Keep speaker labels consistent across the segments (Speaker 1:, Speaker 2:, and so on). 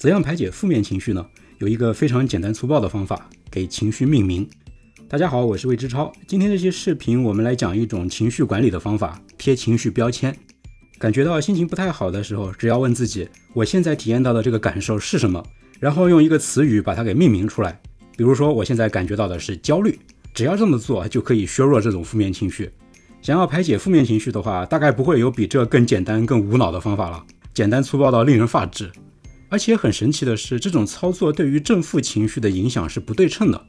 Speaker 1: 怎样排解负面情绪呢？有一个非常简单粗暴的方法，给情绪命名。大家好，我是魏之超。今天这期视频我们来讲一种情绪管理的方法，贴情绪标签。感觉到心情不太好的时候，只要问自己，我现在体验到的这个感受是什么？然后用一个词语把它给命名出来。比如说，我现在感觉到的是焦虑，只要这么做就可以削弱这种负面情绪。想要排解负面情绪的话，大概不会有比这更简单、更无脑的方法了，简单粗暴到令人发指。而且很神奇的是，这种操作对于正负情绪的影响是不对称的。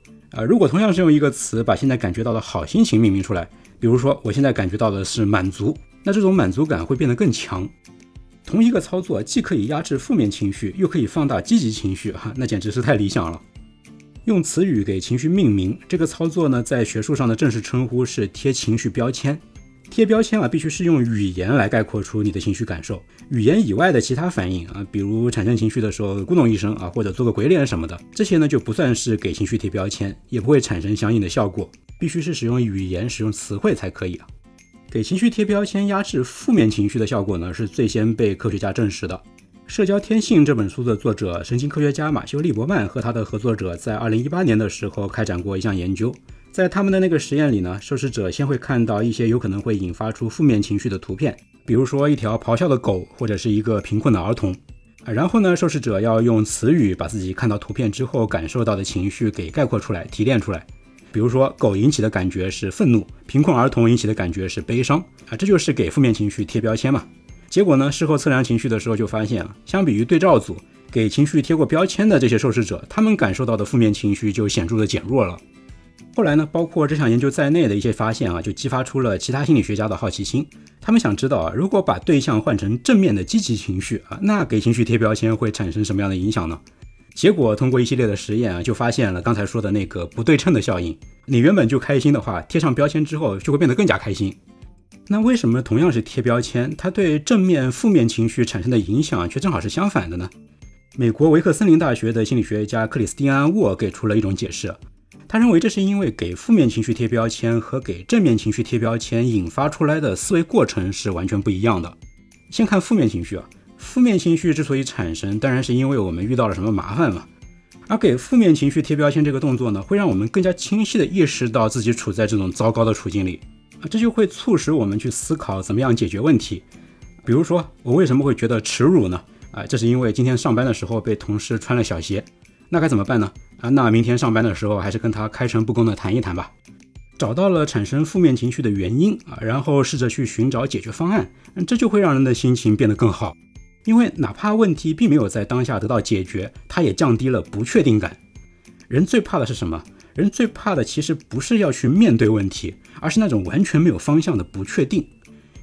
Speaker 1: 如果同样是用一个词把现在感觉到的好心情命名出来，比如说我现在感觉到的是满足，那这种满足感会变得更强。同一个操作既可以压制负面情绪，又可以放大积极情绪，那简直是太理想了。用词语给情绪命名，这个操作呢，在学术上的正式称呼是贴情绪标签。贴标签必须是用语言来概括出你的情绪感受，语言以外的其他反应比如产生情绪的时候咕咚一声或者做个鬼脸什么的，这些呢就不算是给情绪贴标签，也不会产生相应的效果，必须是使用语言、使用词汇才可以。给情绪贴标签压制负面情绪的效果呢，是最先被科学家证实的。《社交天性》这本书的作者神经科学家马修·利伯曼和他的合作者在2018年的时候开展过一项研究。在他们的那个实验里呢，受试者先会看到一些有可能会引发出负面情绪的图片，比如说一条咆哮的狗或者是一个贫困的儿童。然后呢，受试者要用词语把自己看到图片之后感受到的情绪给概括出来、提炼出来。比如说狗引起的感觉是愤怒，贫困儿童引起的感觉是悲伤这就是给负面情绪贴标签嘛。结果呢，事后测量情绪的时候就发现相比于对照组给情绪贴过标签的这些受试者，他们感受到的负面情绪就显著的减弱了。后来呢，包括这项研究在内的一些发现就激发出了其他心理学家的好奇心。他们想知道如果把对象换成正面的积极情绪那给情绪贴标签会产生什么样的影响呢？结果通过一系列的实验就发现了刚才说的那个不对称的效应。你原本就开心的话，贴上标签之后就会变得更加开心。那为什么同样是贴标签，它对正面负面情绪产生的影响却正好是相反的呢？美国维克森林大学的心理学家克里斯蒂安·沃给出了一种解释。他认为这是因为给负面情绪贴标签和给正面情绪贴标签引发出来的思维过程是完全不一样的。先看负面情绪负面情绪之所以产生，当然是因为我们遇到了什么麻烦嘛。而给负面情绪贴标签这个动作呢，会让我们更加清晰地意识到自己处在这种糟糕的处境里这就会促使我们去思考怎么样解决问题。比如说，我为什么会觉得耻辱呢？这是因为今天上班的时候被同事穿了小鞋，那该怎么办呢？那明天上班的时候还是跟他开诚布公的谈一谈吧。找到了产生负面情绪的原因然后试着去寻找解决方案，这就会让人的心情变得更好。因为哪怕问题并没有在当下得到解决，它也降低了不确定感。人最怕的是什么？人最怕的其实不是要去面对问题，而是那种完全没有方向的不确定。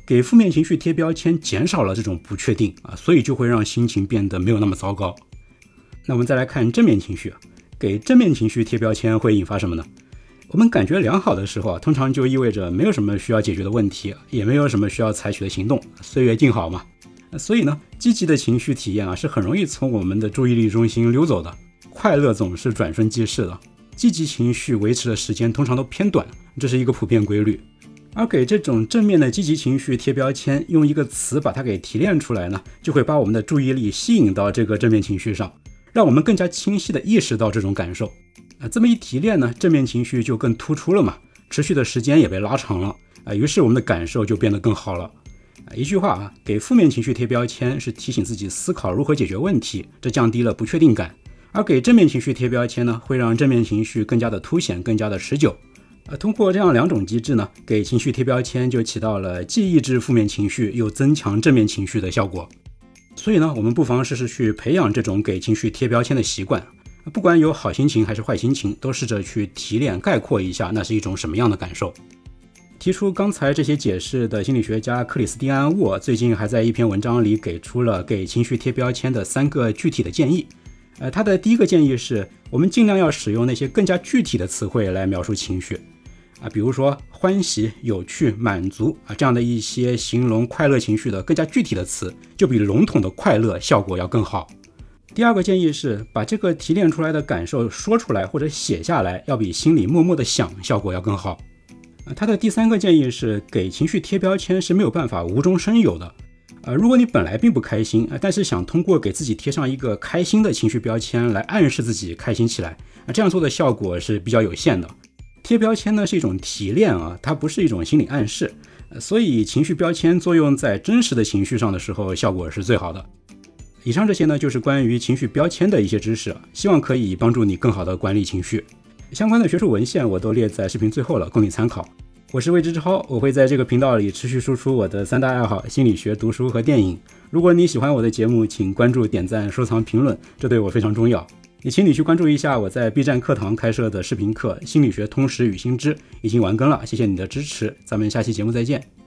Speaker 1: 给负面情绪贴标签减少了这种不确定所以就会让心情变得没有那么糟糕。那我们再来看正面情绪给正面情绪贴标签会引发什么呢？我们感觉良好的时候通常就意味着没有什么需要解决的问题，也没有什么需要采取的行动，岁月静好嘛。所以呢，积极的情绪体验是很容易从我们的注意力中心溜走的。快乐总是转瞬即逝的，积极情绪维持的时间通常都偏短，这是一个普遍规律。而给这种正面的积极情绪贴标签，用一个词把它给提炼出来呢，就会把我们的注意力吸引到这个正面情绪上，让我们更加清晰地意识到这种感受这么一提炼呢，正面情绪就更突出了嘛，持续的时间也被拉长了于是我们的感受就变得更好了一句话给负面情绪贴标签是提醒自己思考如何解决问题，这降低了不确定感。而给正面情绪贴标签呢，会让正面情绪更加的凸显，更加的持久通过这样两种机制呢，给情绪贴标签就起到了既抑制负面情绪又增强正面情绪的效果。所以呢，我们不妨试试去培养这种给情绪贴标签的习惯，不管有好心情还是坏心情，都试着去提炼概括一下那是一种什么样的感受。提出刚才这些解释的心理学家克里斯蒂安·沃最近还在一篇文章里给出了给情绪贴标签的3个具体的建议。他的第一个建议是，我们尽量要使用那些更加具体的词汇来描述情绪比如说欢喜、有趣、满足这样的一些形容快乐情绪的更加具体的词，就比笼统的快乐效果要更好。第二个建议是，把这个提炼出来的感受说出来或者写下来，要比心里默默的想效果要更好。他的第3个建议是，给情绪贴标签是没有办法无中生有的如果你本来并不开心，但是想通过给自己贴上一个开心的情绪标签来暗示自己开心起来，这样做的效果是比较有限的。贴标签呢是一种提炼它不是一种心理暗示，所以情绪标签作用在真实的情绪上的时候，效果是最好的。以上这些呢就是关于情绪标签的一些知识，希望可以帮助你更好的管理情绪。相关的学术文献我都列在视频最后了，供你参考。我是魏之超，我会在这个频道里持续输出我的3大爱好：心理学、读书和电影。如果你喜欢我的节目，请关注、点赞、收藏、评论，这对我非常重要。也请你去关注一下我在 B 站课堂开设的视频课《心理学通识与新知》，已经完更了，谢谢你的支持，咱们下期节目再见。